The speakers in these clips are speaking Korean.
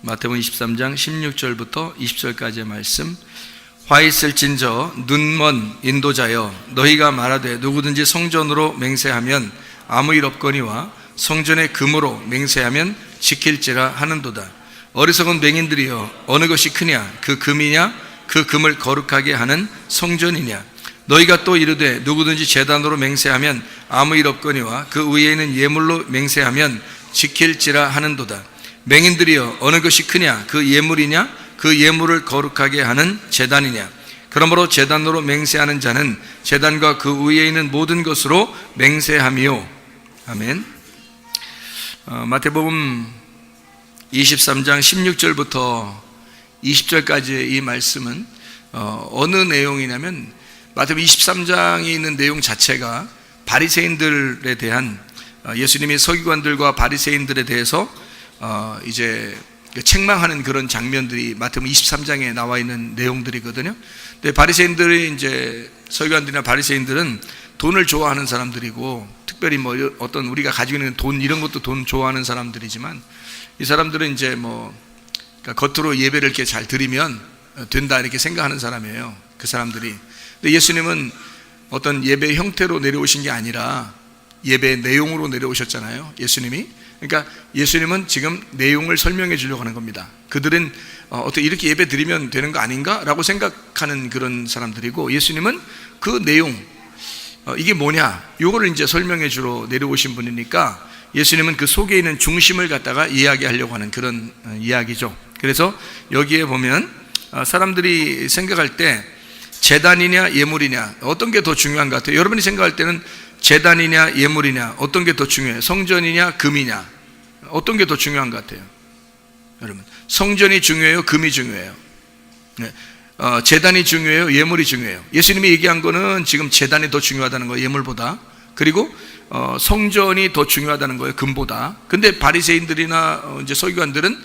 마태복음 23장 16절부터 20절까지의 말씀. 화 있을진저 눈먼 인도자여, 너희가 말하되 누구든지 성전으로 맹세하면 아무 일 없거니와 성전의 금으로 맹세하면 지킬지라 하는도다. 어리석은 맹인들이여, 어느 것이 크냐? 그 금이냐? 그 금을 거룩하게 하는 성전이냐? 너희가 또 이르되 누구든지 제단으로 맹세하면 아무 일 없거니와 그 위에 있는 예물로 맹세하면 지킬지라 하는도다. 맹인들이여, 어느 것이 크냐? 그 예물이냐? 그 예물을 거룩하게 하는 제단이냐? 그러므로 제단으로 맹세하는 자는 제단과 그 위에 있는 모든 것으로 맹세하미요. 아멘. 마태복음 23장 16절부터 20절까지의 이 말씀은 어느 내용이냐면, 마태복음 23장에 있는 내용 자체가 바리새인들에 대한, 예수님이 서기관들과 바리새인들에 대해서 이제 책망하는 그런 장면들이 마태복음 23장에 나와 있는 내용들이거든요. 근데 바리새인들이, 이제 서기관들이나 바리새인들은 돈을 좋아하는 사람들이고, 특별히 뭐 어떤 우리가 가지고 있는 돈, 이런 것도 돈 좋아하는 사람들이지만, 이 사람들은 이제 그러니까 겉으로 예배를 이렇게 잘 드리면 된다 이렇게 생각하는 사람이에요, 그 사람들이. 근데 예수님은 어떤 예배 형태로 내려오신 게 아니라 예배 내용으로 내려오셨잖아요, 예수님이. 그러니까 예수님은 지금 내용을 설명해 주려고 하는 겁니다. 그들은 어떻게 이렇게 예배 드리면 되는 거 아닌가? 라고 생각하는 그런 사람들이고, 예수님은 그 내용, 이게 뭐냐? 요거를 이제 설명해 주러 내려오신 분이니까 예수님은 그 속에 있는 중심을 갖다가 이야기하려고 하는 그런 이야기죠. 그래서 여기에 보면 사람들이 생각할 때 제단이냐 예물이냐 어떤 게 더 중요한 것 같아요? 여러분이 생각할 때는 제단이냐 예물이냐 어떤 게 더 중요해요? 성전이냐 금이냐 어떤 게 더 중요한 것 같아요? 여러분, 성전이 중요해요? 금이 중요해요? 네. 제단이 중요해요? 예물이 중요해요? 예수님이 얘기한 거는 지금 제단이 더 중요하다는 거예요, 예물보다. 그리고 성전이 더 중요하다는 거예요, 금보다. 근데 바리새인들이나 이제 서기관들은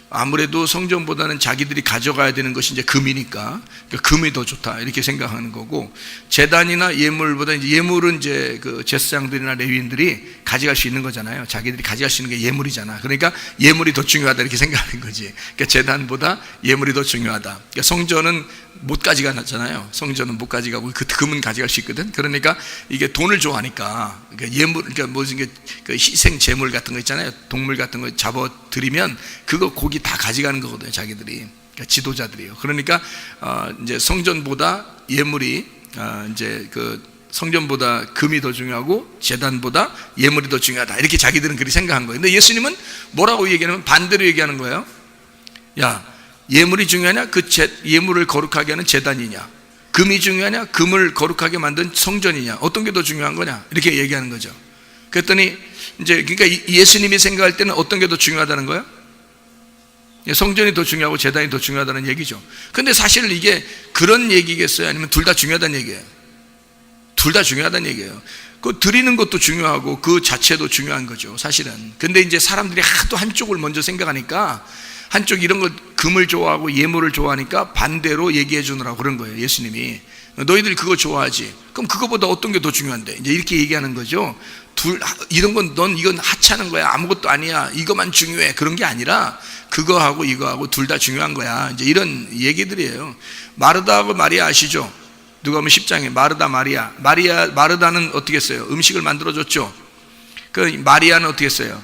아무래도 성전보다는 자기들이 가져가야 되는 것이 이제 금이니까, 그러니까 금이 더 좋다 이렇게 생각하는 거고, 제단이나 예물보다 이제 예물은 이제 그 제사장들이나 레위인들이 가져갈 수 있는 거잖아요. 자기들이 가져갈 수 있는 게 예물이잖아. 그러니까 예물이 더 중요하다 이렇게 생각하는 거지. 그러니까 제단보다 예물이 더 중요하다. 그러니까 성전은 못 가져가잖아요. 성전은 못 가져가고 그 금은 가져갈 수 있거든. 그러니까 이게 돈을 좋아하니까, 그러니까 예물, 그러니까 무슨 그 희생 제물 같은 거 있잖아요. 동물 같은 거 잡아 드리면 그거 고기 다 가져가는 거거든요, 자기들이. 그러니까 지도자들이요. 그러니까 이제 성전보다 예물이 이제 그 성전보다 금이 더 중요하고 제단보다 예물이 더 중요하다 이렇게 자기들은 그렇게 생각한 거예요. 근데 예수님은 뭐라고 얘기하냐면 반대로 얘기하는 거예요. 야, 예물이 중요하냐? 그 예물을 거룩하게 하는 제단이냐? 금이 중요하냐? 금을 거룩하게 만든 성전이냐? 어떤 게 더 중요한 거냐? 이렇게 얘기하는 거죠. 그랬더니 이제 그러니까 예수님이 생각할 때는 어떤 게 더 중요하다는 거예요? 성전이 더 중요하고 제단이 더 중요하다는 얘기죠. 근데 사실 이게 그런 얘기겠어요? 아니면 둘 다 중요하다는 얘기예요? 둘 다 중요하다는 얘기예요. 그 드리는 것도 중요하고 그 자체도 중요한 거죠, 사실은. 근데 이제 사람들이 하도 한쪽을 먼저 생각하니까, 한쪽 이런 거 금을 좋아하고 예물을 좋아하니까 반대로 얘기해 주느라고 그런 거예요, 예수님이. 너희들이 그거 좋아하지? 그럼 그거보다 어떤 게 더 중요한데? 이제 이렇게 얘기하는 거죠. 이런 건 넌 이건 하찮은 거야, 아무것도 아니야, 이거만 중요해, 그런 게 아니라 그거하고 이거하고 둘 다 중요한 거야, 이제 이런 얘기들이에요. 마르다하고 마리아 아시죠? 누가복음 10장에 마르다 마리아. 마르다는 어떻게 했어요? 음식을 만들어줬죠. 그 마리아는 어떻게 했어요?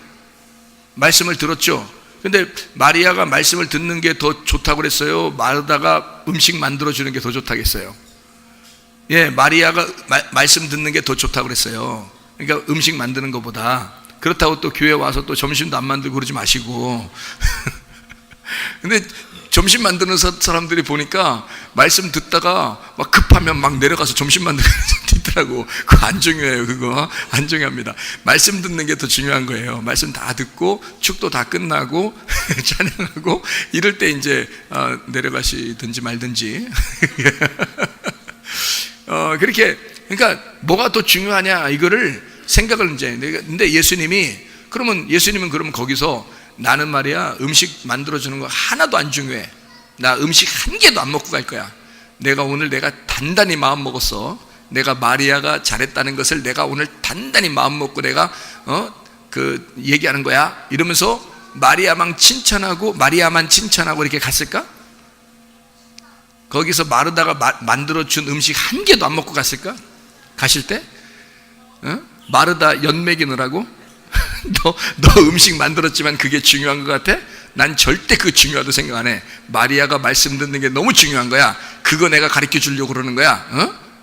말씀을 들었죠. 근데 마리아가 말씀을 듣는 게 더 좋다고 그랬어요? 마르다가 음식 만들어주는 게 더 좋다고 했어요? 예, 마리아가 말씀 듣는 게 더 좋다고 그랬어요. 그러니까 음식 만드는 것보다. 그렇다고 또 교회 와서 또 점심도 안 만들고 그러지 마시고. 근데 점심 만드는 사람들이 보니까 말씀 듣다가 막 급하면 막 내려가서 점심 만드는 사람도 있더라고. 그거 안 중요해요. 그거 안 중요합니다. 말씀 듣는 게 더 중요한 거예요. 말씀 다 듣고 축도 다 끝나고 찬양하고 이럴 때 이제 내려가시든지 말든지. 그렇게, 그러니까 뭐가 더 중요하냐 이거를 생각을 이제. 근데 예수님은 그러면 거기서 나는 말이야 음식 만들어주는 거 하나도 안 중요해. 나 음식 한 개도 안 먹고 갈 거야. 내가 단단히 마음 먹었어. 내가 마리아가 잘했다는 것을 내가 오늘 단단히 마음 먹고 내가 얘기하는 거야. 이러면서 마리아만 칭찬하고 이렇게 갔을까? 거기서 마르다가 만들어준 음식 한 개도 안 먹고 갔을까? 가실 때? 마르다 연맥이느라고? 너 음식 만들었지만 그게 중요한 것 같아? 난 절대 그거 중요하다고 생각 안 해. 마리아가 말씀 듣는 게 너무 중요한 거야. 그거 내가 가르쳐 주려고 그러는 거야.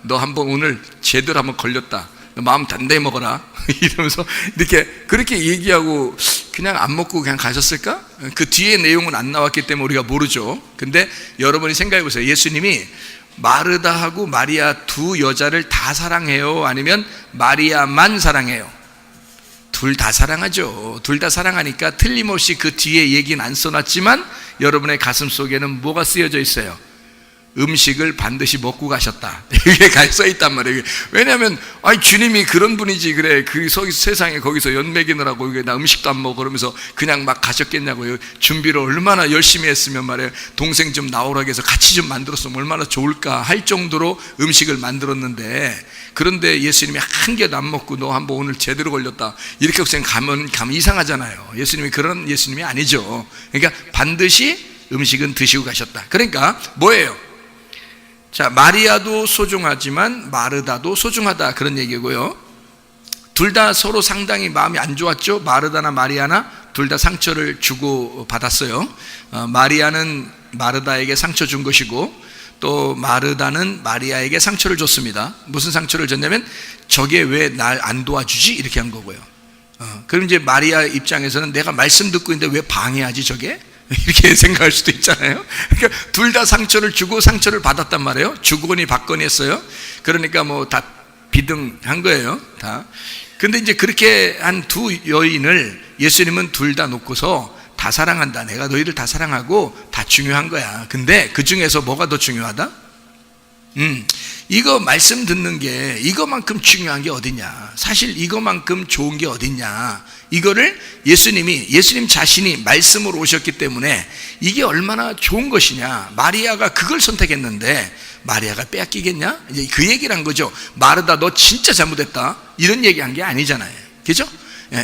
너 한번 오늘 제대로 한번 걸렸다. 너 마음 단단히 먹어라. 이러면서 이렇게 그렇게 얘기하고 그냥 안 먹고 그냥 가셨을까? 그 뒤에 내용은 안 나왔기 때문에 우리가 모르죠. 근데 여러분이 생각해 보세요. 예수님이 마르다하고 마리아 두 여자를 다 사랑해요? 아니면 마리아만 사랑해요? 둘 다 사랑하죠. 둘 다 사랑하니까 틀림없이 그 뒤에 얘기는 안 써놨지만 여러분의 가슴 속에는 뭐가 쓰여져 있어요? 음식을 반드시 먹고 가셨다. 이게 써 있단 말이에요. 왜냐하면 주님이 그런 분이지. 그래 그 세상에 거기서 연맥이느라고 나 음식도 안 먹어 그러면서 그냥 막 가셨겠냐고요. 준비를 얼마나 열심히 했으면 말이에요. 동생 좀 나오라고 해서 같이 좀 만들었으면 얼마나 좋을까 할 정도로 음식을 만들었는데, 그런데 예수님이 한 개도 안 먹고 너 한번 오늘 제대로 걸렸다 이렇게 가면 이상하잖아요. 예수님이 그런 예수님이 아니죠. 그러니까 반드시 음식은 드시고 가셨다. 그러니까 뭐예요? 자, 마리아도 소중하지만 마르다도 소중하다, 그런 얘기고요. 둘 다 서로 상당히 마음이 안 좋았죠. 마르다나 마리아나 둘 다 상처를 주고 받았어요. 마리아는 마르다에게 상처 준 것이고 또 마르다는 마리아에게 상처를 줬습니다. 무슨 상처를 줬냐면 저게 왜 날 안 도와주지? 이렇게 한 거고요. 그럼 이제 마리아 입장에서는 내가 말씀 듣고 있는데 왜 방해하지 저게? 이렇게 생각할 수도 있잖아요. 그러니까 둘 다 상처를 주고 상처를 받았단 말이에요. 주거니 받거니 했어요. 그러니까 뭐 다 비등한 거예요, 다. 근데 이제 그렇게 한 두 여인을 예수님은 둘 다 놓고서 다 사랑한다. 내가 너희들 다 사랑하고 다 중요한 거야. 근데 그 중에서 뭐가 더 중요하다? 이거 말씀 듣는 게 이거만큼 중요한 게 어딨냐? 사실 이거만큼 좋은 게 어딨냐? 이거를 예수님 자신이 말씀으로 오셨기 때문에 이게 얼마나 좋은 것이냐? 마리아가 그걸 선택했는데 마리아가 빼앗기겠냐? 이제 그 얘기를 한 거죠. 마르다 너 진짜 잘못했다, 이런 얘기한 게 아니잖아요. 그죠?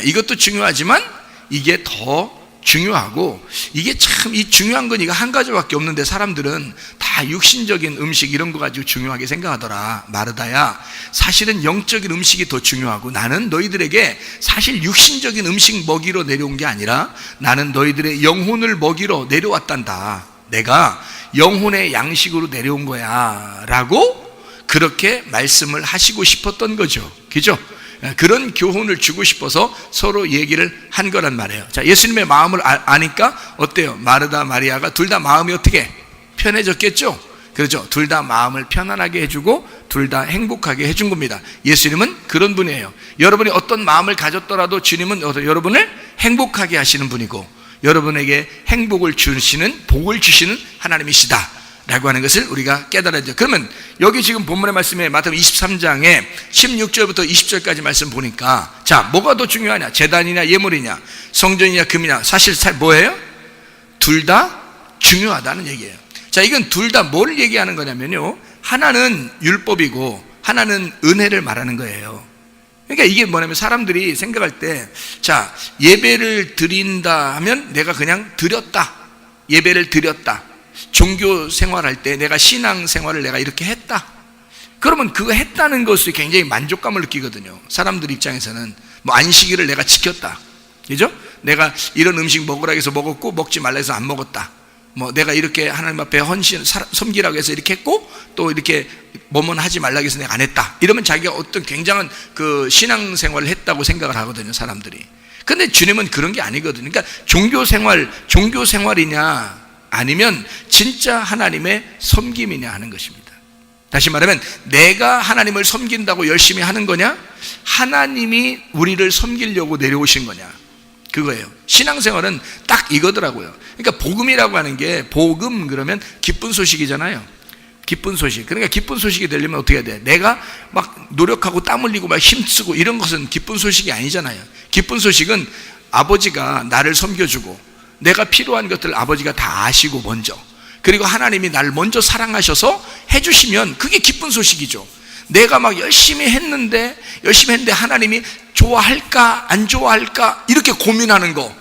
이것도 중요하지만 이게 더 중요하고, 이게 참 이 중요한 건 이거 한 가지밖에 없는데 사람들은 다 육신적인 음식 이런 거 가지고 중요하게 생각하더라. 마르다야, 사실은 영적인 음식이 더 중요하고 나는 너희들에게 사실 육신적인 음식 먹이러 내려온 게 아니라 나는 너희들의 영혼을 먹이러 내려왔단다. 내가 영혼의 양식으로 내려온 거야 라고 그렇게 말씀을 하시고 싶었던 거죠. 그죠? 그런 교훈을 주고 싶어서 서로 얘기를 한 거란 말이에요. 자, 예수님의 마음을 아니까 어때요? 마르다 마리아가 둘 다 마음이 어떻게 편해졌겠죠? 그렇죠? 둘 다 마음을 편안하게 해주고 둘 다 행복하게 해준 겁니다. 예수님은 그런 분이에요. 여러분이 어떤 마음을 가졌더라도 주님은 여러분을 행복하게 하시는 분이고 여러분에게 행복을 주시는, 복을 주시는 하나님이시다 라고 하는 것을 우리가 깨달아야 돼요. 그러면 여기 지금 본문의 말씀에 마태복음 23장에 16절부터 20절까지 말씀 보니까, 자, 뭐가 더 중요하냐? 제단이냐 예물이냐, 성전이냐 금이냐? 사실 뭐예요? 둘 다 중요하다는 얘기예요. 자, 이건 둘 다 뭘 얘기하는 거냐면요, 하나는 율법이고 하나는 은혜를 말하는 거예요. 그러니까 이게 뭐냐면 사람들이 생각할 때, 자, 예배를 드린다 하면 내가 그냥 드렸다, 예배를 드렸다, 종교 생활할 때 내가 신앙 생활을 내가 이렇게 했다, 그러면 그거 했다는 것이 굉장히 만족감을 느끼거든요. 사람들 입장에서는 뭐 안식일을 내가 지켰다, 그죠? 내가 이런 음식 먹으라 해서 먹었고 먹지 말라 해서 안 먹었다, 뭐 내가 이렇게 하나님 앞에 헌신 섬기라고 해서 이렇게 했고 또 이렇게 뭐뭐 하지 말라고 해서 내가 안 했다, 이러면 자기가 어떤 굉장한 그 신앙 생활을 했다고 생각을 하거든요, 사람들이. 근데 주님은 그런 게 아니거든요. 그러니까 종교 생활이냐 아니면 진짜 하나님의 섬김이냐 하는 것입니다. 다시 말하면 내가 하나님을 섬긴다고 열심히 하는 거냐, 하나님이 우리를 섬기려고 내려오신 거냐, 그거예요. 신앙생활은 딱 이거더라고요. 그러니까 복음이라고 하는 게, 복음 그러면 기쁜 소식이잖아요. 기쁜 소식. 그러니까 기쁜 소식이 되려면 어떻게 해야 돼? 내가 막 노력하고 땀 흘리고 막 힘쓰고 이런 것은 기쁜 소식이 아니잖아요. 기쁜 소식은 아버지가 나를 섬겨주고 내가 필요한 것들 아버지가 다 아시고 먼저, 그리고 하나님이 나를 먼저 사랑하셔서 해주시면 그게 기쁜 소식이죠. 내가 막 열심히 했는데 하나님이 좋아할까 안 좋아할까 이렇게 고민하는 거,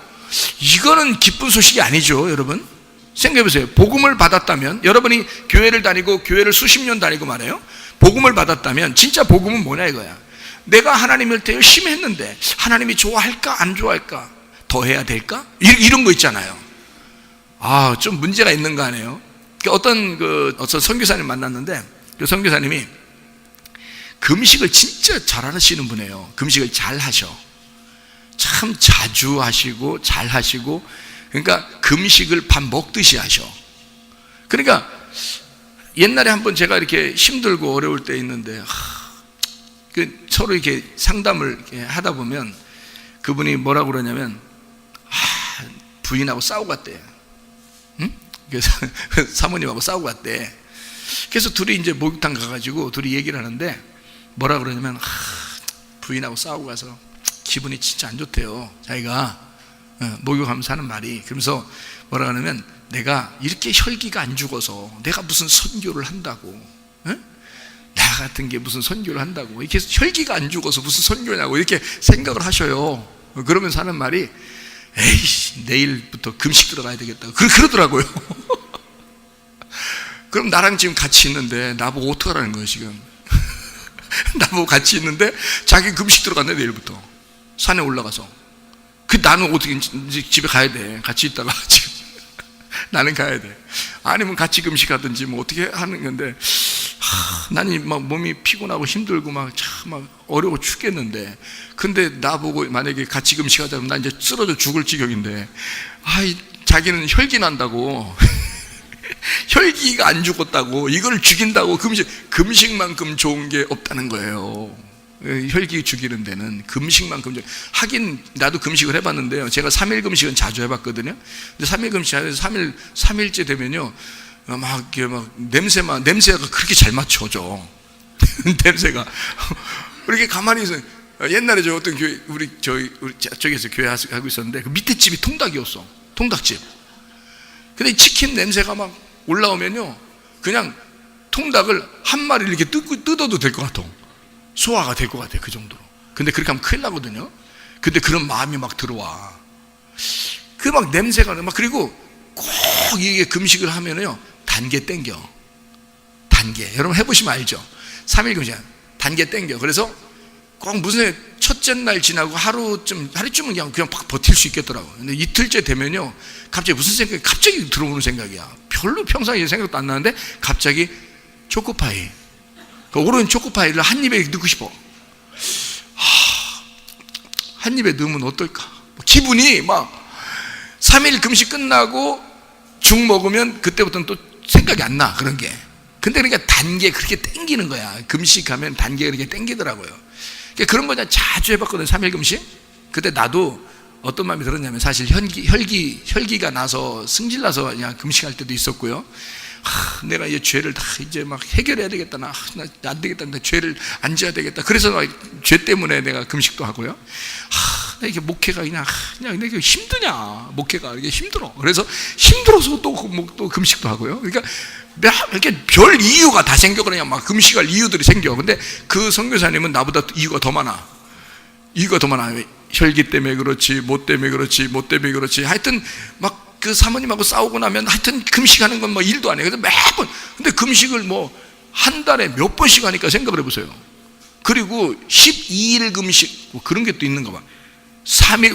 이거는 기쁜 소식이 아니죠, 여러분. 생각해 보세요. 복음을 받았다면, 여러분이 교회를 다니고 교회를 수십 년 다니고 말해요. 복음을 받았다면 진짜 복음은 뭐냐 이거야. 내가 하나님을 때 열심히 했는데 하나님이 좋아할까 안 좋아할까, 더 해야 될까, 이런 거 있잖아요. 좀 문제가 있는 거 아니에요? 어떤 선교사님 만났는데, 그 선교사님이 금식을 진짜 잘하시는 분이에요. 금식을 잘 하셔. 참 자주 하시고 잘 하시고, 그러니까 금식을 밥 먹듯이 하셔. 그러니까 옛날에 한번 제가 이렇게 힘들고 어려울 때 있는데, 서로 이렇게 상담을 이렇게 하다 보면 그분이 뭐라고 그러냐면, 부인하고 싸우고 갔대. 응? 그래서 사모님하고 싸우고 갔대. 그래서 둘이 이제 목욕탕 가가지고 둘이 얘기를 하는데, 뭐라 그러냐면, 부인하고 싸우고 가서 기분이 진짜 안 좋대요. 자기가 목욕하면서 하는 말이. 그러면서 뭐라 그러냐면, 내가 이렇게 혈기가 안 죽어서 내가 무슨 선교를 한다고, 나 같은 게 무슨 선교를 한다고, 이렇게 혈기가 안 죽어서 무슨 선교냐고 이렇게 생각을 하셔요. 그러면서 하는 말이, 에이씨, 내일부터 금식 들어가야 되겠다, 그러더라고요. 그럼 나랑 지금 같이 있는데 나보고 어떡하라는 거예요 지금. 나보고 같이 있는데 자기 금식 들어갔네, 내일부터 산에 올라가서. 나는 어떻게 이제 집에 가야 돼. 같이 있다가 지금 나는 가야 돼. 아니면 같이 금식하든지 뭐 어떻게 하는 건데, 나는 막 몸이 피곤하고 힘들고 막 어려워 죽겠는데, 근데 나보고 만약에 같이 금식하자면 나 이제 쓰러져 죽을 지경인데, 자기는 혈기 난다고 혈기가 안 죽었다고 이걸 죽인다고 금식만큼 좋은 게 없다는 거예요. 혈기 죽이는 데는 금식만큼. 하긴 나도 금식을 해봤는데요, 제가 3일 금식은 자주 해봤거든요. 근데 3일 금식에서 3일째 되면요, 막 냄새가 그렇게 잘 맞춰져. 냄새가. 이렇게 가만히 있어요. 옛날에 저 어떤 교회, 우리 저기에서 교회 하고 있었는데, 그 밑에 집이 통닭이었어. 통닭집. 근데 치킨 냄새가 막 올라오면요, 그냥 통닭을 한 마리를 이렇게 뜯어도 될 것 같아. 소화가 될 것 같아, 그 정도로. 근데 그렇게 하면 큰일 나거든요. 근데 그런 마음이 막 들어와. 그 막 냄새가 막. 그리고 꼭 이게 금식을 하면요, 단계 땡겨. 단계. 여러분 해보시면 알죠? 3일 금식 단계 땡겨. 그래서 꼭 무슨 첫째 날 지나고 하루쯤은 그냥 버틸 수 있겠더라고. 근데 이틀째 되면요, 갑자기 무슨 생각이 갑자기 들어오는 생각이야. 별로 평상시에 생각도 안 나는데 갑자기 초코파이, 오른 초코파이를 한 입에 넣고 싶어. 한 입에 넣으면 어떨까? 기분이 막 3일 금식 끝나고 죽 먹으면 그때부터는 또 생각이 안 나, 그런 게. 근데 그러니까 단계 그렇게 땡기는 거야. 금식하면 단계가 그렇게 땡기더라고요. 그러니까 그런 거 그냥 자주 해봤거든요, 3일 금식. 그때 나도 어떤 마음이 들었냐면, 사실 혈기가 나서 승질나서 그냥 금식할 때도 있었고요. 내가 이 죄를 다 이제 막 해결해야 되겠다, 나 안 되겠다, 나 죄를 안 지어야 되겠다. 그래서 죄 때문에 내가 금식도 하고요. 나 이게 목회가 그냥 내가 힘드냐, 목회가 이게 힘들어. 그래서 힘들어서 또 금식도 하고요. 그러니까 이렇게 별 이유가 다 생겨. 그냥 막 금식할 이유들이 생겨. 근데 그 선교사님은 나보다 이유가 더 많아. 혈기 때문에 그렇지, 뭐 때문에 그렇지. 하여튼 막 그 사모님하고 싸우고 나면 하여튼 금식하는 건 뭐 일도 안 해. 그래서 매번. 근데 금식을 뭐 한 달에 몇 번씩 하니까 생각을 해보세요. 그리고 12일 금식, 뭐 그런 게 또 있는가 봐.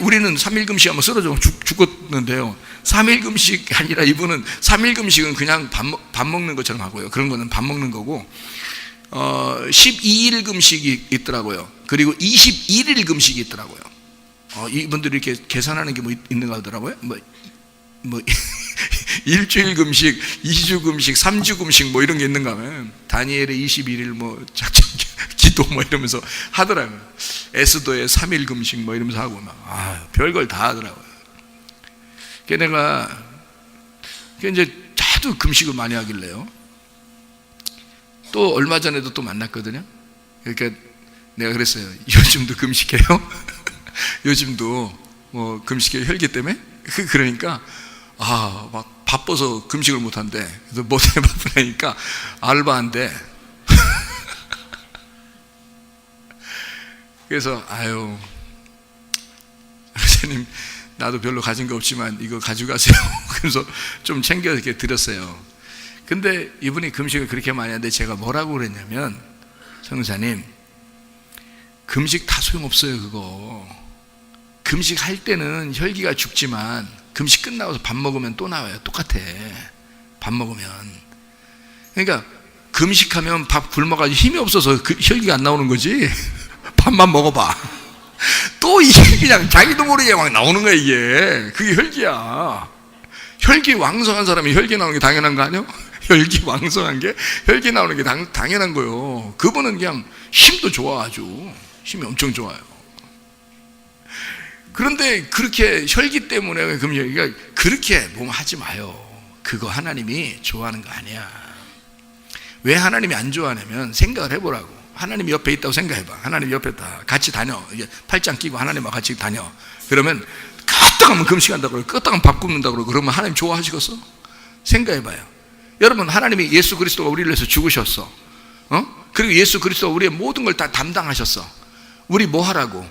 우리는 3일 금식하면 쓰러져 죽었는데요, 3일 금식 아니라 이분은 3일 금식은 그냥 밥 먹는 것처럼 하고요. 그런 거는 밥 먹는 거고, 12일 금식이 있더라고요. 그리고 21일 금식이 있더라고요. 이분들이 이렇게 계산하는 게 뭐 있는가 하더라고요. 뭐 일주일 금식, 2주 금식, 3주 금식 뭐 이런 게 있는가 하면, 다니엘의 21일 뭐 작전 기도 뭐 이러면서 하더라고요. 에스더의 3일 금식 뭐 이러면서 하고 막 별걸 다 하더라고요. 내가 이제 자주 금식을 많이 하길래요, 또 얼마 전에도 또 만났거든요. 그러니까 내가 그랬어요. 요즘도 금식해요? 요즘도 뭐 금식해요, 혈기 때문에? 그러니까 막 바빠서 금식을 못한대. 그래서 뭐 때문에 바쁘니까 알바한대. 그래서 선생님, 나도 별로 가진 거 없지만 이거 가져가세요. 그래서 좀 챙겨 이렇게 드렸어요. 근데 이분이 금식을 그렇게 많이 하는데 제가 뭐라고 그랬냐면, 성사님, 금식 다 소용없어요. 그거 금식 할 때는 혈기가 죽지만 금식 끝나고 밥 먹으면 또 나와요. 똑같아. 밥 먹으면. 그러니까 금식하면 밥 굶어가지고 힘이 없어서 그 혈기가 안 나오는 거지. 밥만 먹어봐. 또 이게 그냥 자기도 모르게 막 나오는 거야. 이게 그게 혈기야. 혈기 왕성한 사람이 혈기 나오는 게 당연한 거 아니야? 혈기 왕성한 게 혈기 나오는 게 당연한 거요. 그분은 그냥 힘도 좋아. 아주 힘이 엄청 좋아요. 그런데 그렇게 혈기 때문에 그러니까 그렇게 몸 하지 마요. 그거 하나님이 좋아하는 거 아니야. 왜 하나님이 안 좋아하냐면, 생각을 해보라고. 하나님이 옆에 있다고 생각해봐. 하나님 옆에 있다. 같이 다녀. 이게 팔짱 끼고 하나님하고 같이 다녀. 그러면 끄떡하면 금식한다고 그러고 끄떡하면 밥 굶는다고 그러고 그러면 하나님 좋아하시겠어? 생각해봐요. 여러분, 하나님이 예수 그리스도가 우리를 위해서 죽으셨어. 그리고 예수 그리스도가 우리의 모든 걸 다 담당하셨어. 우리 뭐 하라고?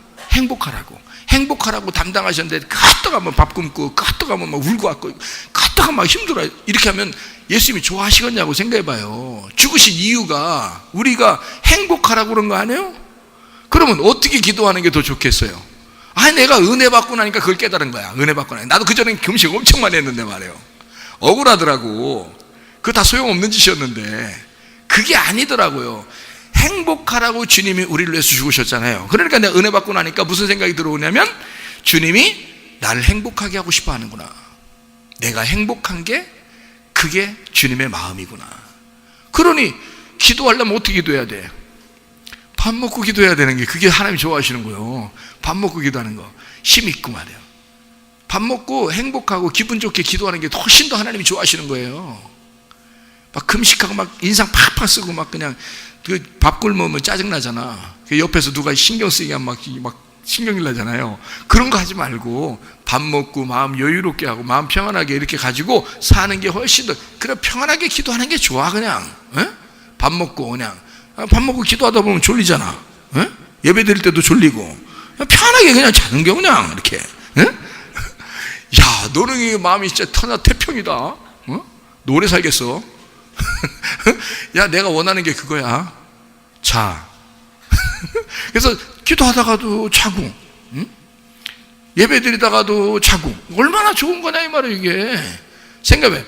행복하라고 담당하셨는데 끄떡하면 밥 굶고 끄떡하면 막 울고 왔고 끄떡하면 막 힘들어. 이렇게 하면 예수님이 좋아하시겠냐고 생각해봐요. 죽으신 이유가 우리가 행복하라고 그런 거 아니에요? 그러면 어떻게 기도하는 게 더 좋겠어요? 내가 은혜 받고 나니까 그걸 깨달은 거야. 은혜 받고 나니까. 나도 그전에 금식 엄청 많이 했는데 말이에요. 억울하더라고. 그거 다 소용없는 짓이었는데 그게 아니더라고요. 행복하라고 주님이 우리를 위해서 죽으셨잖아요. 그러니까 내가 은혜 받고 나니까 무슨 생각이 들어오냐면, 주님이 나를 행복하게 하고 싶어 하는구나. 내가 행복한 게 그게 주님의 마음이구나. 그러니 기도하려면 어떻게 기도해야 돼? 밥 먹고 기도해야 되는 게 그게 하나님이 좋아하시는 거예요. 밥 먹고 기도하는 거 힘 있고 말이에요. 밥 먹고 행복하고 기분 좋게 기도하는 게 훨씬 더 하나님이 좋아하시는 거예요. 막 금식하고 막 인상 팍팍 쓰고 막 그냥 그 밥 굶으면 짜증나잖아. 옆에서 누가 신경 쓰이게 하면 막 신경질 나잖아요. 그런 거 하지 말고 밥 먹고 마음 여유롭게 하고 마음 평안하게 이렇게 가지고 사는 게 훨씬 더, 그래 평안하게 기도하는 게 좋아. 그냥 밥 먹고 그냥 밥 먹고 기도하다 보면 졸리잖아. 예배 드릴 때도 졸리고 편하게 그냥 자는 게 그냥 이렇게. 야, 너는 마음이 진짜 태평이다. 노래 살겠어. 야, 내가 원하는 게 그거야. 자. 그래서 기도하다가도 자고, 예배 드리다가도 자고, 얼마나 좋은 거냐 이 말이에요. 이게 생각해.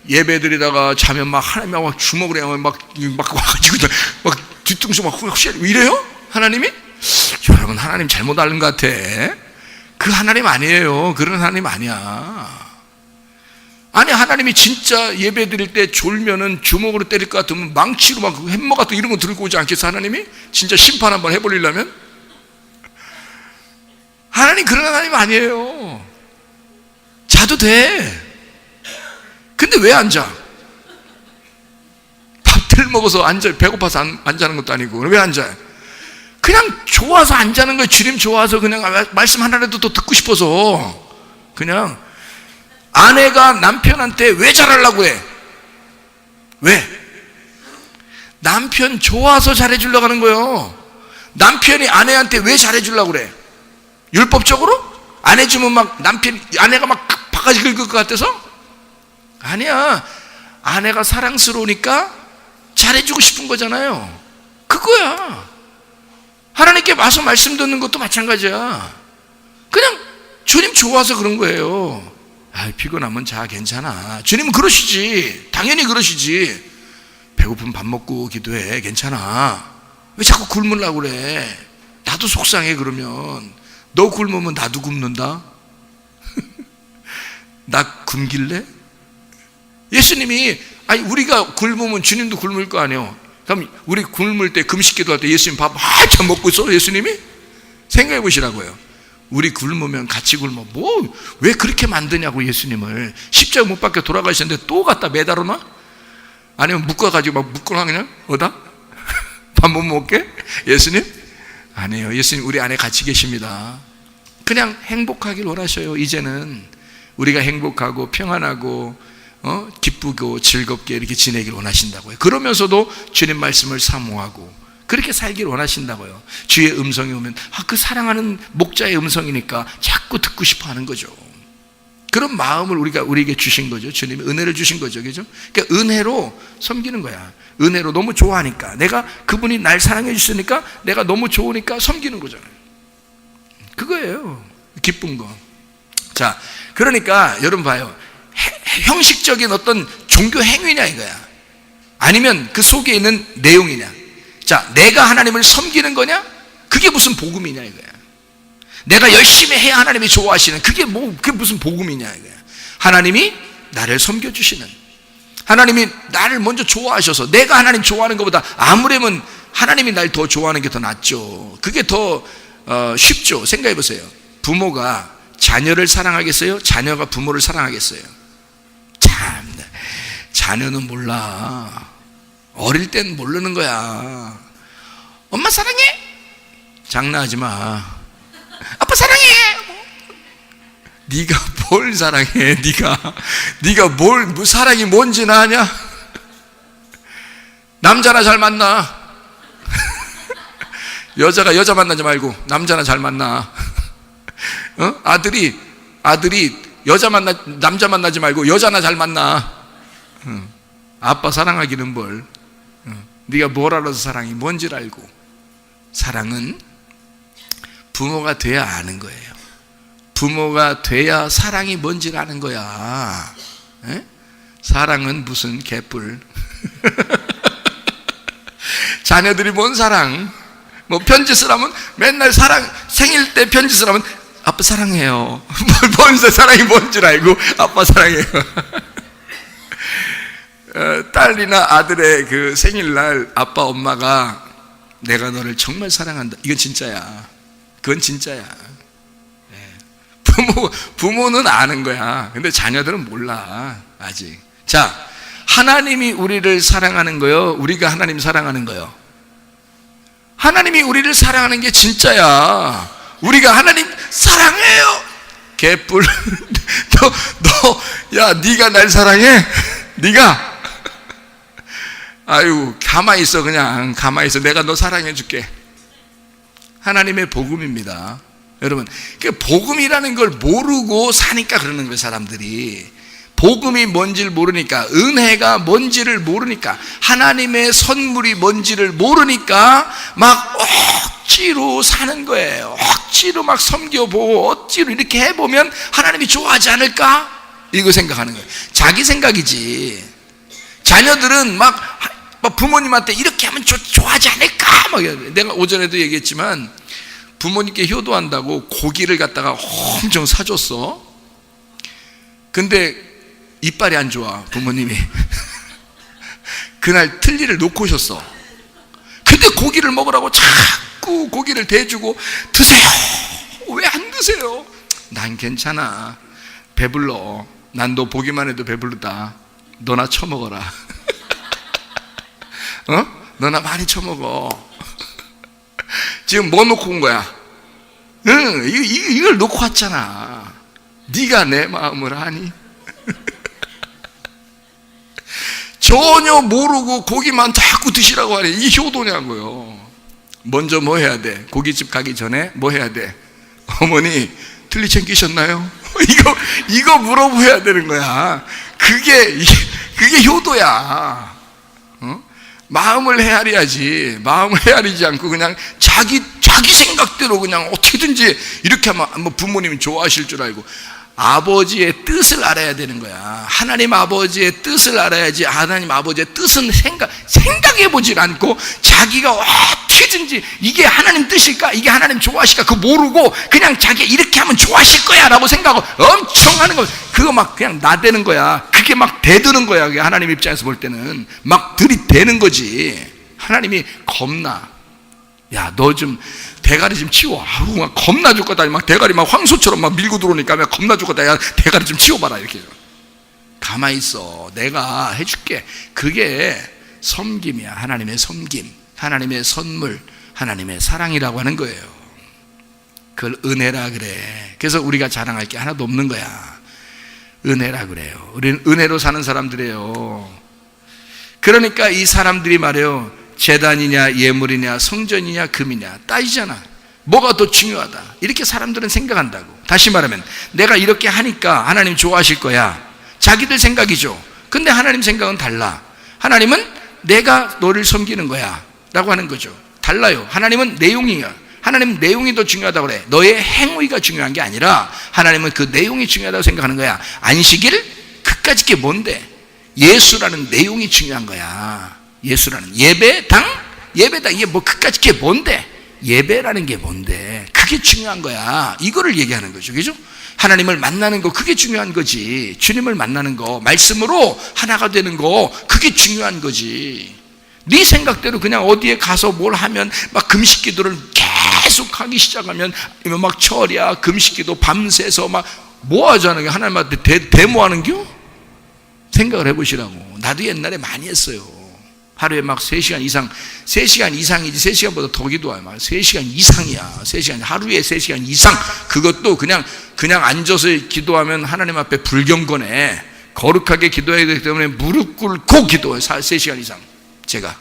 예배 드리다가 자면 막 하나님이 막 주먹으로 막 와가지고 막 뒤통수 막 이래요? 하나님이? 여러분, 하나님 잘못 알는 것 같아. 그 하나님 아니에요. 그런 하나님 아니야. 아니, 하나님이 진짜 예배 드릴 때 졸면은 주먹으로 때릴 것 같으면 망치로 막 햄머 같은 이런 거 들고 오지 않겠어? 하나님이? 진짜 심판 한번 해버리려면? 하나님 그런 하나님 아니에요. 자도 돼. 근데 왜 앉아? 밥들 먹어서 앉아, 배고파서 안 자는 것도 아니고. 왜 앉아요? 그냥 좋아서 안 자는 거예요. 주님 좋아서 그냥 말씀 하나라도 더 듣고 싶어서. 그냥 아내가 남편한테 왜 잘하려고 해? 왜? 남편 좋아서 잘해주려고 하는 거예요. 남편이 아내한테 왜 잘해주려고 그래? 율법적으로? 안 해주면 막 아내가 막 바가지 긁을 것 같아서? 아니야. 아내가 사랑스러우니까 잘해주고 싶은 거잖아요. 그거야. 하나님께 와서 말씀 듣는 것도 마찬가지야. 그냥 주님 좋아서 그런 거예요. 피곤하면 자, 괜찮아. 주님은 그러시지. 당연히 그러시지. 배고프면 밥 먹고 기도해. 괜찮아. 왜 자꾸 굶으려고 그래? 나도 속상해. 그러면 너 굶으면 나도 굶는다. 나 굶길래? 예수님이, 우리가 굶으면 주님도 굶을 거 아니에요. 그럼 우리 굶을 때, 금식 기도할 때 예수님 밥 한참 먹고 있어? 예수님이? 생각해 보시라고요. 우리 굶으면 같이 굶어. 왜 그렇게 만드냐고. 예수님을 십자가 못 박혀 돌아가셨는데 또 갖다 매달아 놔? 아니면 묶어가지고 막 묶어놔 그냥? 어다? 밥 못 먹게? 예수님? 아니에요. 예수님 우리 안에 같이 계십니다. 그냥 행복하길 원하셔요. 이제는 우리가 행복하고 평안하고 기쁘고 즐겁게 이렇게 지내길 원하신다고요. 그러면서도 주님 말씀을 사모하고 그렇게 살길 원하신다고요. 주의 음성이 오면 그 사랑하는 목자의 음성이니까 자꾸 듣고 싶어 하는 거죠. 그런 마음을 우리에게 주신 거죠. 주님이 은혜를 주신 거죠. 그죠? 그러니까 은혜로 섬기는 거야. 은혜로 너무 좋아하니까, 내가 그분이 날 사랑해 주시니까 내가 너무 좋으니까 섬기는 거잖아요. 그거예요. 기쁜 거. 자, 그러니까 여러분 봐요. 형식적인 어떤 종교 행위냐 이거야. 아니면 그 속에 있는 내용이냐. 자, 내가 하나님을 섬기는 거냐? 그게 무슨 복음이냐 이거야. 내가 열심히 해야 하나님이 좋아하시는, 그게 무슨 복음이냐 이거야. 하나님이 나를 섬겨주시는, 하나님이 나를 먼저 좋아하셔서, 내가 하나님 좋아하는 것보다 아무래면 하나님이 날 더 좋아하는 게 더 낫죠. 그게 더 쉽죠. 생각해 보세요. 부모가 자녀를 사랑하겠어요? 자녀가 부모를 사랑하겠어요? 참, 자녀는 몰라. 어릴 땐 모르는 거야. 엄마 사랑해? 장난하지 마. 아빠 사랑해. 네가 뭘 사랑해? 네가 뭘 사랑이 뭔지는 아냐? 남자나 잘 만나. 여자가 여자 만나지 말고 남자나 잘 만나. 아들이 남자 만나지 말고 여자나 잘 만나. 아빠 사랑하기는 뭘. 네가 뭘 알아서 사랑이 뭔지를 알고. 사랑은 부모가 돼야 아는 거예요. 부모가 돼야 사랑이 뭔지를 아는 거야. 에? 사랑은 무슨 개뿔. 자녀들이 뭔 사랑. 뭐 편지 쓰라면 맨날 생일 때 편지 쓰라면 아빠 사랑해요. 뭔 사랑이 뭔지를 알고 아빠 사랑해요. 딸이나 아들의 그 생일날 아빠 엄마가 내가 너를 정말 사랑한다, 이건 진짜야. 그건 진짜야. 부모는 아는 거야. 근데 자녀들은 몰라 아직. 자, 하나님이 우리를 사랑하는 거요, 우리가 하나님 사랑하는 거요? 하나님이 우리를 사랑하는 게 진짜야. 우리가 하나님 사랑해요. 개뿔. 네가 날 사랑해? 네가? 아유, 가만히 있어. 그냥 가만히 있어. 내가 너 사랑해 줄게. 하나님의 복음입니다. 여러분, 그 복음이라는 걸 모르고 사니까 그러는 거예요, 사람들이. 복음이 뭔지를 모르니까, 은혜가 뭔지를 모르니까, 하나님의 선물이 뭔지를 모르니까 막 억지로 사는 거예요. 억지로 막 섬겨보고 억지로 이렇게 해보면 하나님이 좋아하지 않을까? 이거 생각하는 거예요. 자기 생각이지. 자녀들은 막 부모님한테 이렇게 하면 좋아하지 않을까? 막 내가 오전에도 얘기했지만, 부모님께 효도한다고 고기를 갖다가 엄청 사줬어. 근데 이빨이 안 좋아, 부모님이. 그날 틀니를 놓고 오셨어. 근데 고기를 먹으라고 자꾸 고기를 대주고, 드세요. 왜 안 드세요? 난 괜찮아. 배불러. 난 너 보기만 해도 배부르다. 너나 처먹어라. 너나 많이 처먹어. 지금 뭐 놓고 온 거야? 이걸 놓고 왔잖아. 네가 내 마음을 아니? 전혀 모르고 고기만 자꾸 드시라고 하니, 이 효도냐고요. 먼저 뭐 해야 돼? 고깃집 가기 전에 뭐 해야 돼? 어머니 틀니 챙기셨나요? 이거 물어봐야 되는 거야. 그게 효도야. 마음을 헤아려야지. 마음을 헤아리지 않고 그냥 자기 생각대로 그냥 어떻게든지 이렇게 하면 뭐 부모님이 좋아하실 줄 알고. 아버지의 뜻을 알아야 되는 거야. 하나님 아버지의 뜻을 알아야지. 하나님 아버지의 뜻은 생각해보질 않고 자기가 어떻게든지 이게 하나님 뜻일까? 이게 하나님 좋아하실까? 그거 모르고 그냥 자기가 이렇게 하면 좋아하실 거야 라고 생각하고 엄청 하는 거. 그거 막 그냥 나대는 거야. 그게 막 대드는 거야. 그게 하나님 입장에서 볼 때는 막 들이대는 거지. 하나님이 겁나. 야, 너 좀 대가리 좀 치워. 아우, 막 겁나 죽겠다. 막 대가리 막 황소처럼 막 밀고 들어오니까 막 겁나 죽겠다. 야, 대가리 좀 치워봐라. 이렇게. 가만히 있어. 내가 해줄게. 그게 섬김이야. 하나님의 섬김, 하나님의 선물, 하나님의 사랑이라고 하는 거예요. 그걸 은혜라 그래. 그래서 우리가 자랑할 게 하나도 없는 거야. 은혜라 그래요. 우리는 은혜로 사는 사람들이에요. 그러니까 이 사람들이 말해요. 제단이냐 예물이냐 성전이냐 금이냐 따지잖아. 뭐가 더 중요하다, 이렇게 사람들은 생각한다고. 다시 말하면 내가 이렇게 하니까 하나님 좋아하실 거야, 자기들 생각이죠. 근데 하나님 생각은 달라. 하나님은 내가 너를 섬기는 거야 라고 하는 거죠. 달라요. 하나님은 내용이야. 하나님은 내용이 더 중요하다고 그래. 너의 행위가 중요한 게 아니라 하나님은 그 내용이 중요하다고 생각하는 거야. 안식일? 그까짓 게 뭔데? 예수라는 내용이 중요한 거야. 예수라는 예배당? 예배당 이게 뭐 그까짓 게 뭔데? 예배라는 게 뭔데? 그게 중요한 거야. 이거를 얘기하는 거죠. 그죠? 하나님을 만나는 거, 그게 중요한 거지. 주님을 만나는 거, 말씀으로 하나가 되는 거, 그게 중요한 거지. 네 생각대로 그냥 어디에 가서 뭘 하면 막 금식 기도를 계속 하기 시작하면 막 철야 금식 기도 밤새서 막 뭐 하자는 게 하나님한테 데모하는 겨? 생각을 해보시라고. 나도 옛날에 많이 했어요. 하루에 막 3시간 이상, 3시간 이상이지 3시간보다 더 기도해요. 막 3시간 이상이야. 3시간, 하루에 3시간 이상. 그것도 그냥 앉아서 기도하면 하나님 앞에 불경건해. 거룩하게 기도해야 되기 때문에 무릎 꿇고 기도해요. 3시간 이상. 제가.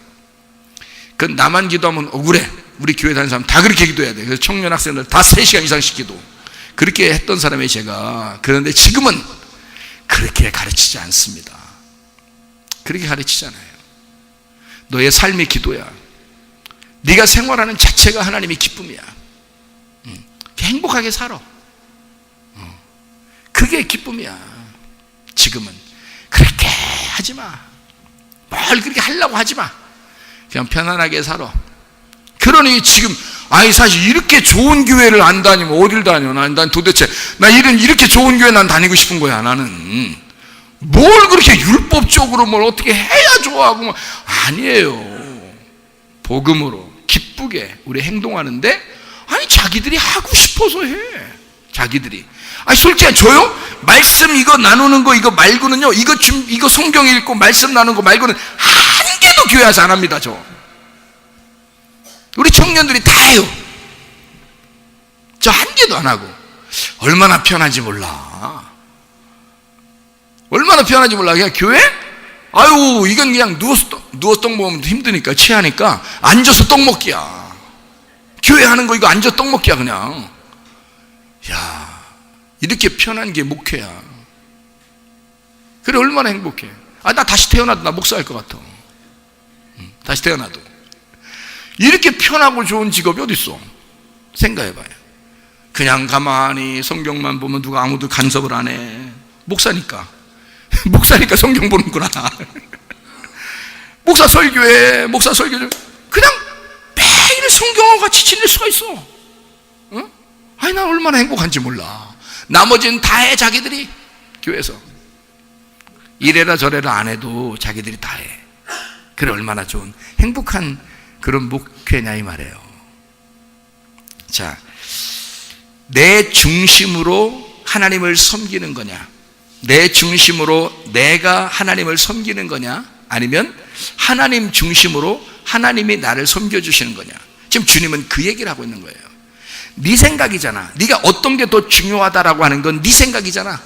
그건 나만 기도하면 억울해. 우리 교회 다니는 사람 다 그렇게 기도해야 돼. 그래서 청년 학생들 다 3시간 이상씩 기도. 그렇게 했던 사람이 제가. 그런데 지금은 그렇게 가르치지 않습니다. 그렇게 가르치잖아요. 너의 삶이 기도야. 네가 생활하는 자체가 하나님의 기쁨이야. 행복하게 살아. 그게 기쁨이야. 지금은 그렇게 하지 마. 뭘 그렇게 하려고 하지 마. 그냥 편안하게 살아. 그러니 지금 사실 이렇게 좋은 교회를 안 다니면 어딜 다녀? 난 도대체 이렇게 좋은 교회 난 다니고 싶은 거야. 나는 뭘 그렇게 율법적으로 뭘 어떻게 해야 좋아하고 뭐. 아니에요. 복음으로 기쁘게 우리 행동하는데 자기들이 하고 싶어서 해. 자기들이. 솔직히 저요? 말씀 이거 나누는 거 이거 말고는요, 이거 성경 읽고 말씀 나누는 거 말고는 한 개도 교회 와서 안 합니다. 우리 청년들이 다 해요. 저 한 개도 안 하고. 얼마나 편한지 몰라. 얼마나 편한지 몰라. 그냥 교회? 이건 그냥 누워서 떡 먹으면 힘드니까, 취하니까 앉아서 떡 먹기야. 교회 하는 거 이거 앉아 떡 먹기야 그냥. 야, 이렇게 편한 게 목회야. 그래, 얼마나 행복해. 나 다시 태어나도 나 목사할 것 같아. 다시 태어나도. 이렇게 편하고 좋은 직업이 어디 있어? 생각해봐요. 그냥 가만히 성경만 보면 누가 아무도 간섭을 안 해. 목사니까 성경 보는구나. 목사 설교해. 그냥 매일 성경과 같이 지낼 수가 있어. 응? 나 얼마나 행복한지 몰라. 나머지는 다 해. 자기들이 교회에서 이래라 저래라 안 해도 자기들이 다 해. 그래, 얼마나 좋은 행복한 그런 목회냐 이 말이에요. 자, 내 중심으로 하나님을 섬기는 거냐, 내 중심으로 내가 하나님을 섬기는 거냐, 아니면 하나님 중심으로 하나님이 나를 섬겨주시는 거냐. 지금 주님은 그 얘기를 하고 있는 거예요. 네 생각이잖아. 네가 어떤 게 더 중요하다라고 하는 건 네 생각이잖아.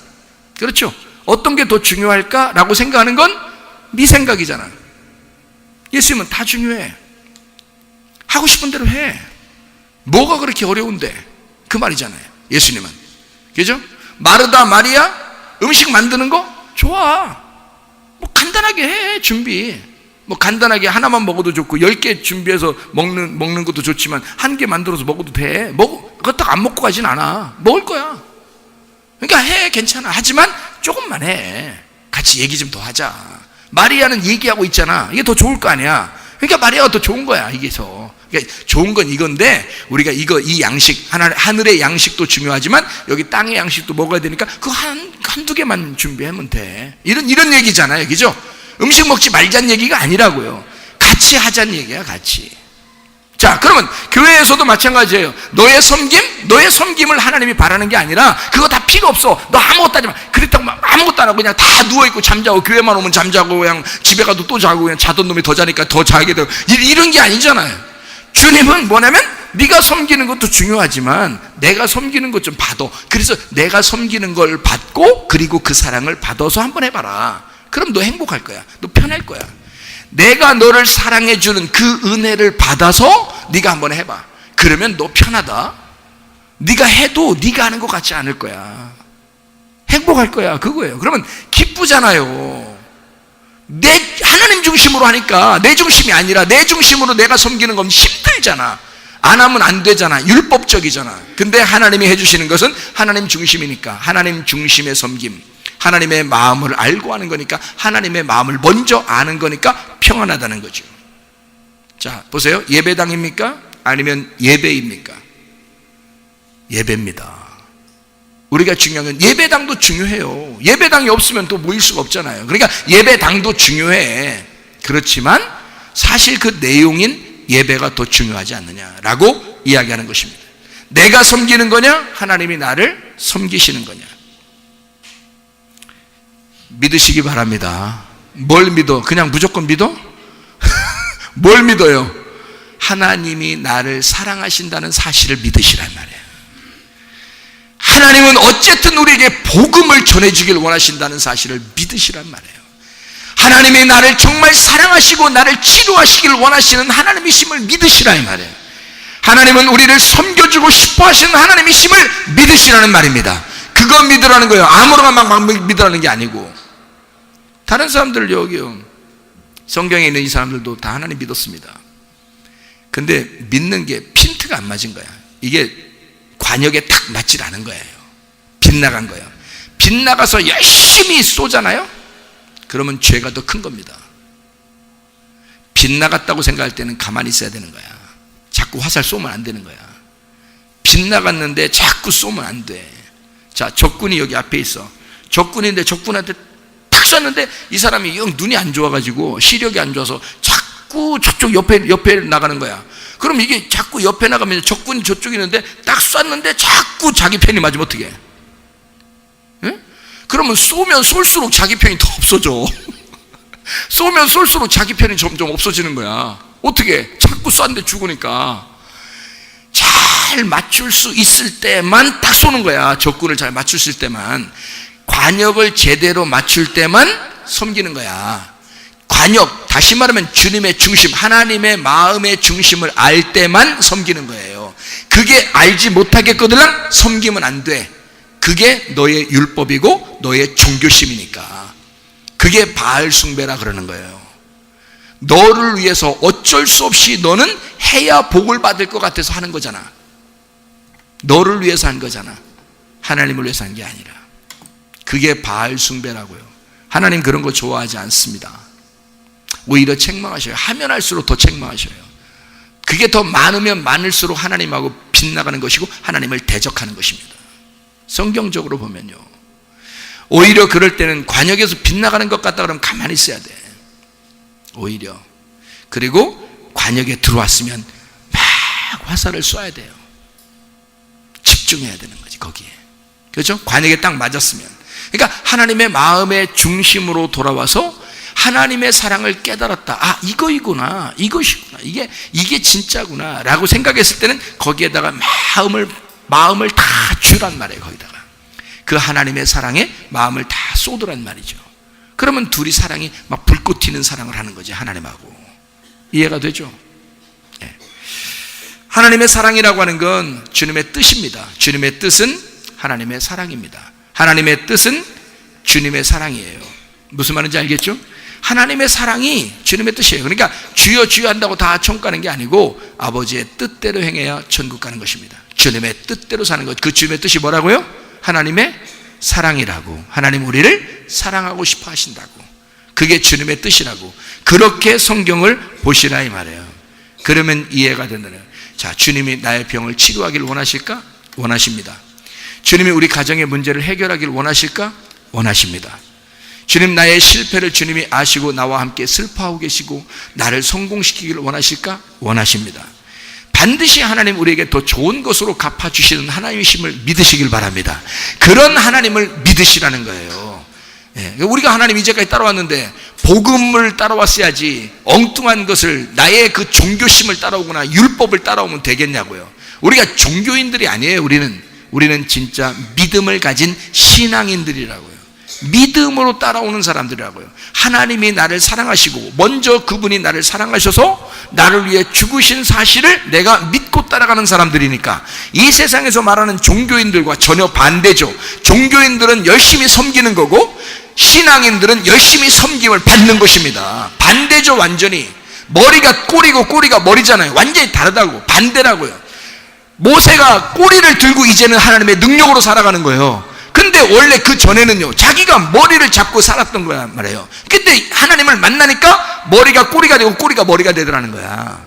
그렇죠? 어떤 게 더 중요할까라고 생각하는 건 네 생각이잖아. 예수님은 다 중요해. 하고 싶은 대로 해. 뭐가 그렇게 어려운데? 그 말이잖아요. 예수님은. 그죠? 마르다 마리아 음식 만드는 거 좋아. 간단하게 해. 준비. 간단하게 하나만 먹어도 좋고 10개 준비해서 먹는 것도 좋지만 한 개 만들어서 먹어도 돼. 그거 안 먹고 가진 않아. 먹을 거야. 그러니까 해. 괜찮아. 하지만 조금만 해. 같이 얘기 좀 더 하자. 마리아는 얘기하고 있잖아. 이게 더 좋을 거 아니야. 그러니까 마리아가 더 좋은 거야. 이게서. 그러니까 좋은 건 이건데 우리가 이 양식, 하늘의 양식도 중요하지만 여기 땅의 양식도 먹어야 되니까 그거 한두 개만 준비하면 돼. 이런 얘기잖아요. 그죠? 음식 먹지 말자는 얘기가 아니라고요. 같이 하자는 얘기야. 같이. 자, 그러면 교회에서도 마찬가지예요. 너의 섬김을 하나님이 바라는 게 아니라 그거 다 필요 없어. 너 아무것도 하지 마. 그렇다고 아무것도 안 하고 그냥 다 누워있고 잠자고, 교회만 오면 잠자고, 그냥 집에 가도 또 자고, 그냥 자던 놈이 더 자니까 더 자게 되고, 이런 게 아니잖아요. 주님은 뭐냐면 네가 섬기는 것도 중요하지만 내가 섬기는 것 좀 받아. 그래서 내가 섬기는 걸 받고 그리고 그 사랑을 받아서 한번 해봐라. 그럼 너 행복할 거야. 너 편할 거야. 내가 너를 사랑해주는 그 은혜를 받아서 네가 한번 해봐. 그러면 너 편하다. 네가 해도 네가 하는 것 같지 않을 거야. 행복할 거야. 그거예요. 그러면 기쁘잖아요. 하나님 중심으로 하니까 내 중심이 아니라 내 중심으로 내가 섬기는 건 힘들잖아. 안 하면 안 되잖아. 율법적이잖아. 근데 하나님이 해주시는 것은 하나님 중심이니까, 하나님 중심의 섬김, 하나님의 마음을 알고 하는 거니까, 하나님의 마음을 먼저 아는 거니까 평안하다는 거죠. 자, 보세요. 예배당입니까? 아니면 예배입니까? 예배입니다. 우리가 중요한 건 예배당도 중요해요. 예배당이 없으면 또 모일 수가 없잖아요. 그러니까 예배당도 중요해. 그렇지만 사실 그 내용인 예배가 더 중요하지 않느냐라고 이야기하는 것입니다. 내가 섬기는 거냐? 하나님이 나를 섬기시는 거냐? 믿으시기 바랍니다. 뭘 믿어? 그냥 무조건 믿어? 뭘 믿어요? 하나님이 나를 사랑하신다는 사실을 믿으시란 말이에요. 하나님은 어쨌든 우리에게 복음을 전해주길 원하신다는 사실을 믿으시란 말이에요. 하나님이 나를 정말 사랑하시고 나를 치료하시길 원하시는 하나님이심을 믿으시라 이 말이에요. 하나님은 우리를 섬겨주고 싶어 하시는 하나님이심을 믿으시라는 말입니다. 그거 믿으라는 거예요. 아무거나 막 믿으라는 게 아니고. 다른 사람들 여기요, 성경에 있는 이 사람들도 다 하나님 믿었습니다. 근데 믿는 게 핀트가 안 맞은 거야. 이게 관역에 딱 맞질 않은 거예요. 빗나간 거예요. 빗나가서 열심히 쏘잖아요. 그러면 죄가 더 큰 겁니다. 빗나갔다고 생각할 때는 가만히 있어야 되는 거야. 자꾸 화살 쏘면 안 되는 거야. 빗나갔는데 자꾸 쏘면 안 돼. 자, 적군이 여기 앞에 있어. 적군인데 적군한테 탁 쐈는데 이 사람이 영 눈이 안 좋아가지고 시력이 안 좋아서 자꾸 저쪽 옆에 나가는 거야. 그럼 이게 자꾸 옆에 나가면 적군이 저쪽에 있는데 딱 쐈는데 자꾸 자기 편이 맞으면 어떻게 해? 예? 그러면 쏘면 쏠수록 자기 편이 더 없어져. 쏘면 쏠수록 자기 편이 점점 없어지는 거야. 어떻게? 자꾸 쐈는데 죽으니까. 잘 맞출 수 있을 때만 딱 쏘는 거야. 적군을 잘 맞출 때만. 관역을 제대로 맞출 때만 섬기는 거야. 관역, 다시 말하면 주님의 중심, 하나님의 마음의 중심을 알 때만 섬기는 거예요. 그게 알지 못하겠거든 섬기면 안 돼. 그게 너의 율법이고 너의 종교심이니까. 그게 바알 숭배라 그러는 거예요. 너를 위해서 어쩔 수 없이 너는 해야 복을 받을 것 같아서 하는 거잖아. 너를 위해서 한 거잖아. 하나님을 위해서 한 게 아니라. 그게 바알 숭배라고요. 하나님 그런 거 좋아하지 않습니다. 오히려 책망하셔요. 하면 할수록 더 책망하셔요. 그게 더 많으면 많을수록 하나님하고 빗나가는 것이고 하나님을 대적하는 것입니다. 성경적으로 보면요, 오히려 그럴 때는 관역에서 빗나가는 것 같다 그러면 가만히 있어야 돼. 오히려. 그리고 관역에 들어왔으면 막 화살을 쏴야 돼요. 집중해야 되는 거지 거기에. 그렇죠? 관역에 딱 맞았으면. 그러니까 하나님의 마음의 중심으로 돌아와서 하나님의 사랑을 깨달았다. 아, 이거이구나. 이것이구나. 이게 진짜구나. 라고 생각했을 때는 거기에다가 마음을 다 주란 말이에요. 거기다가. 그 하나님의 사랑에 마음을 다 쏟으란 말이죠. 그러면 둘이 사랑이 막 불꽃 튀는 사랑을 하는 거지, 하나님하고. 이해가 되죠? 네. 하나님의 사랑이라고 하는 건 주님의 뜻입니다. 주님의 뜻은 하나님의 사랑입니다. 하나님의 뜻은 주님의 사랑이에요. 무슨 말인지 알겠죠? 하나님의 사랑이 주님의 뜻이에요. 그러니까 주여 주여 한다고 다 천국 가는 게 아니고 아버지의 뜻대로 행해야 천국 가는 것입니다. 주님의 뜻대로 사는 것. 그 주님의 뜻이 뭐라고요? 하나님의 사랑이라고. 하나님 우리를 사랑하고 싶어 하신다고. 그게 주님의 뜻이라고. 그렇게 성경을 보시라 이 말이에요. 그러면 이해가 된다는 거예요. 자, 주님이 나의 병을 치료하기를 원하실까? 원하십니다. 주님이 우리 가정의 문제를 해결하기를 원하실까? 원하십니다. 주님, 나의 실패를 주님이 아시고 나와 함께 슬퍼하고 계시고 나를 성공시키기를 원하실까? 원하십니다. 반드시 하나님 우리에게 더 좋은 것으로 갚아주시는 하나님이심을 믿으시길 바랍니다. 그런 하나님을 믿으시라는 거예요. 우리가 하나님 이제까지 따라왔는데 복음을 따라왔어야지 엉뚱한 것을, 나의 그 종교심을 따라오거나 율법을 따라오면 되겠냐고요. 우리가 종교인들이 아니에요. 우리는 진짜 믿음을 가진 신앙인들이라고요. 믿음으로 따라오는 사람들이라고요. 하나님이 나를 사랑하시고 먼저 그분이 나를 사랑하셔서 나를 위해 죽으신 사실을 내가 믿고 따라가는 사람들이니까 이 세상에서 말하는 종교인들과 전혀 반대죠. 종교인들은 열심히 섬기는 거고 신앙인들은 열심히 섬김을 받는 것입니다. 반대죠. 완전히 머리가 꼬리고 꼬리가 머리잖아요. 완전히 다르다고, 반대라고요. 모세가 꼬리를 들고 이제는 하나님의 능력으로 살아가는 거예요. 근데 원래 그 전에는요, 자기가 머리를 잡고 살았던 거야 말이에요. 근데 하나님을 만나니까 머리가 꼬리가 되고 꼬리가 머리가 되더라는 거야.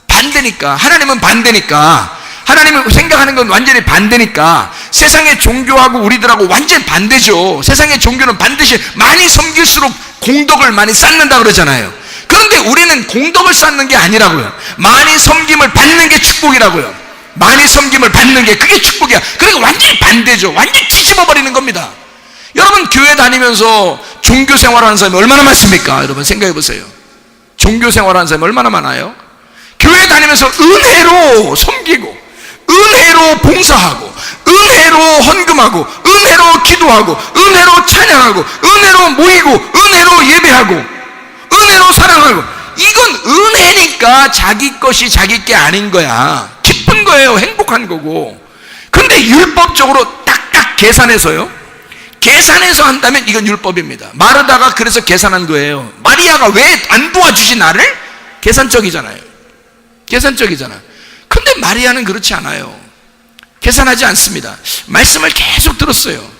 반대니까. 하나님은 반대니까. 하나님을 생각하는 건 완전히 반대니까. 세상의 종교하고 우리들하고 완전히 반대죠. 세상의 종교는 반드시 많이 섬길수록 공덕을 많이 쌓는다 그러잖아요. 그런데 우리는 공덕을 쌓는 게 아니라고요. 많이 섬김을 받는 게 축복이라고요. 많이 섬김을 받는 게 그게 축복이야. 그러니까 완전히 반대죠. 완전히 뒤집어 버리는 겁니다. 여러분 교회 다니면서 종교 생활하는 사람이 얼마나 많습니까? 여러분 생각해 보세요. 종교 생활하는 사람이 얼마나 많아요? 교회 다니면서 은혜로 섬기고 은혜로 봉사하고 은혜로 헌금하고 은혜로 기도하고 은혜로 찬양하고 은혜로 모이고 은혜로 예배하고 은혜로 사랑하고, 이건 은혜니까 자기 것이 자기 게 아닌 거야. 기쁜 거예요. 행복한 거고. 근데 율법적으로 딱딱 계산해서요, 계산해서 한다면 이건 율법입니다. 마르다가 그래서 계산한 거예요. 마리아가 왜 안 도와주지 나를? 계산적이잖아요. 계산적이잖아. 근데 마리아는 그렇지 않아요. 계산하지 않습니다. 말씀을 계속 들었어요.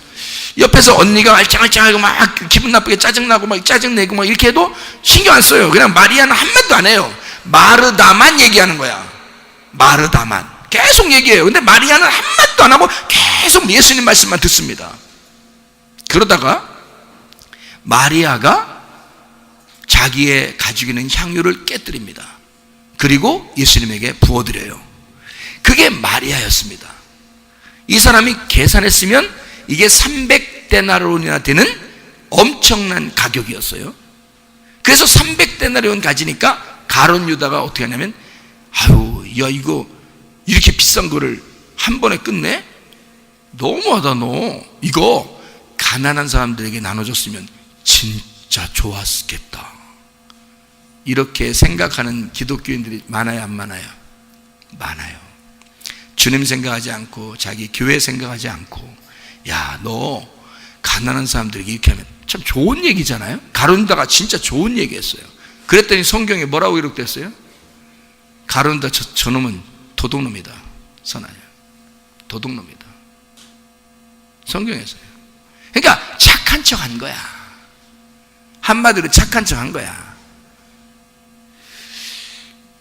옆에서 언니가 알짱알짱하고 막 기분 나쁘게 짜증나고 막 짜증내고 막 이렇게 해도 신경 안 써요. 그냥 마리아는 한마디도 안 해요. 마르다만 얘기하는 거야. 마르다만 계속 얘기해요. 근데 마리아는 한마디도 안 하고 계속 예수님 말씀만 듣습니다. 그러다가 마리아가 자기의 가지고 있는 향유를 깨뜨립니다. 그리고 예수님에게 부어드려요. 그게 마리아였습니다. 이 사람이 계산했으면 이게 300데나리온이나 되는 엄청난 가격이었어요. 그래서 300데나리온 가지니까 가룟 유다가 어떻게 하냐면, 아유, 야, 이거 이렇게 비싼 거를 한 번에 끝내? 너무하다. 너 이거 가난한 사람들에게 나눠줬으면 진짜 좋았겠다. 이렇게 생각하는 기독교인들이 많아요, 안 많아요? 많아요. 주님 생각하지 않고 자기 교회 생각하지 않고, 야, 너 가난한 사람들에게 이렇게 하면 참 좋은 얘기잖아요. 가룟유다가 진짜 좋은 얘기했어요. 그랬더니 성경에 뭐라고 기록됐어요? 가룟유다 저놈은 도둑놈이다. 선아냐, 도둑놈이다. 성경에서요. 그러니까 착한 척 한 거야. 한마디로 착한 척 한 거야.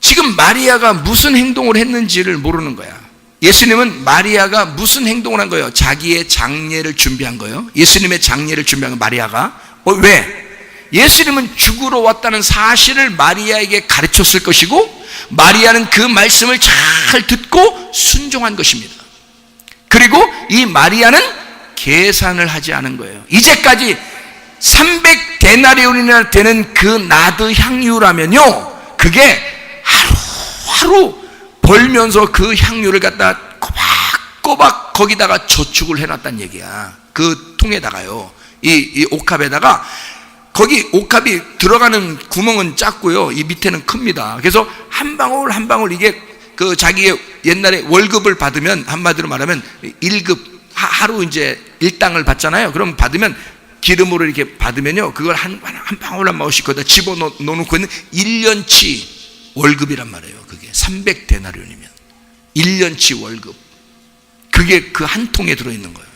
지금 마리아가 무슨 행동을 했는지를 모르는 거야. 예수님은 마리아가 무슨 행동을 한 거예요? 자기의 장례를 준비한 거예요. 예수님의 장례를 준비한 거 마리아가. 왜? 예수님은 죽으러 왔다는 사실을 마리아에게 가르쳤을 것이고, 마리아는 그 말씀을 잘 듣고 순종한 것입니다. 그리고 이 마리아는 계산을 하지 않은 거예요. 이제까지 300데나리온이나 되는 그 나드 향유라면요, 그게 하루하루 벌면서 그 향유를 갖다 꼬박꼬박 거기다가 저축을 해놨단 얘기야. 그 통에다가요, 이 옥합에다가. 거기 옥합이 들어가는 구멍은 작고요, 이 밑에는 큽니다. 그래서 한 방울 한 방울, 이게 그 자기의 옛날에 월급을 받으면, 한마디로 말하면 1급 하루 이제 일당을 받잖아요. 그럼 받으면 기름으로 이렇게 받으면요, 그걸 한 방울 한 방울씩 거기다 집어넣어놓고 있는 1년치 월급이란 말이에요. 그게 300데나리온이면 1년치 월급. 그게 그 한 통에 들어있는 거예요.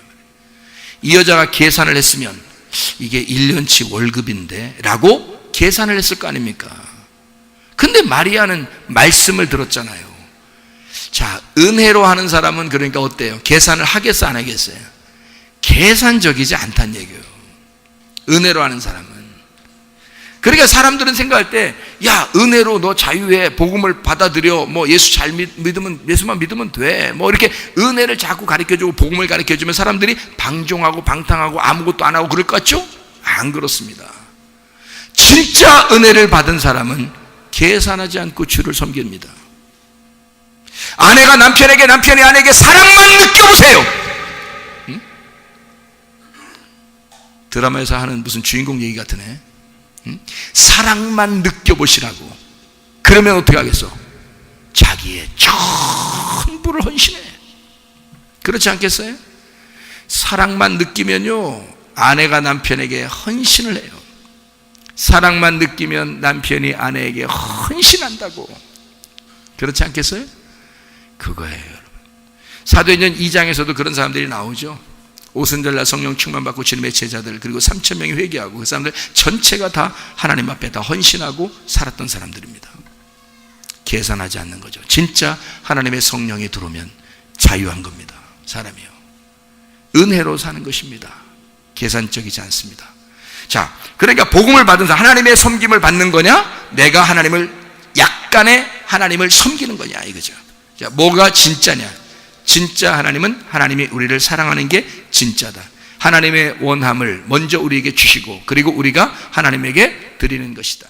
이 여자가 계산을 했으면 이게 1년치 월급인데 라고 계산을 했을 거 아닙니까? 근데 마리아는 말씀을 들었잖아요. 자, 은혜로 하는 사람은 그러니까 어때요? 계산을 하겠어, 안 하겠어요? 계산적이지 않다는 얘기예요. 은혜로 하는 사람은. 그러니까 사람들은 생각할 때, 야, 은혜로 너 자유해, 복음을 받아들여, 뭐 예수 잘 믿으면, 예수만 믿으면 돼, 뭐 이렇게 은혜를 자꾸 가르쳐주고 복음을 가르쳐주면 사람들이 방종하고 방탕하고 아무것도 안 하고 그럴 것 같죠? 안 그렇습니다. 진짜 은혜를 받은 사람은 계산하지 않고 주를 섬깁니다. 아내가 남편에게, 남편이 아내에게 사랑만 느껴보세요. 응? 드라마에서 하는 무슨 주인공 얘기 같으네. 사랑만 느껴보시라고. 그러면 어떻게 하겠어? 자기의 전부를 헌신해. 그렇지 않겠어요? 사랑만 느끼면요, 아내가 남편에게 헌신을 해요. 사랑만 느끼면 남편이 아내에게 헌신한다고. 그렇지 않겠어요? 그거예요, 여러분. 사도행전 2장에서도 그런 사람들이 나오죠. 오순절날 성령 충만받고 주님의 제자들, 그리고 3,000명이 회개하고, 그 사람들 전체가 다 하나님 앞에 다 헌신하고 살았던 사람들입니다. 계산하지 않는 거죠. 진짜 하나님의 성령이 들어오면 자유한 겁니다. 사람이요, 은혜로 사는 것입니다. 계산적이지 않습니다. 자, 그러니까 복음을 받은 사람, 하나님의 섬김을 받는 거냐, 내가 하나님을 약간의 하나님을 섬기는 거냐, 이거죠. 자, 뭐가 진짜냐? 진짜 하나님은, 하나님이 우리를 사랑하는 게 진짜다. 하나님의 원함을 먼저 우리에게 주시고, 그리고 우리가 하나님에게 드리는 것이다.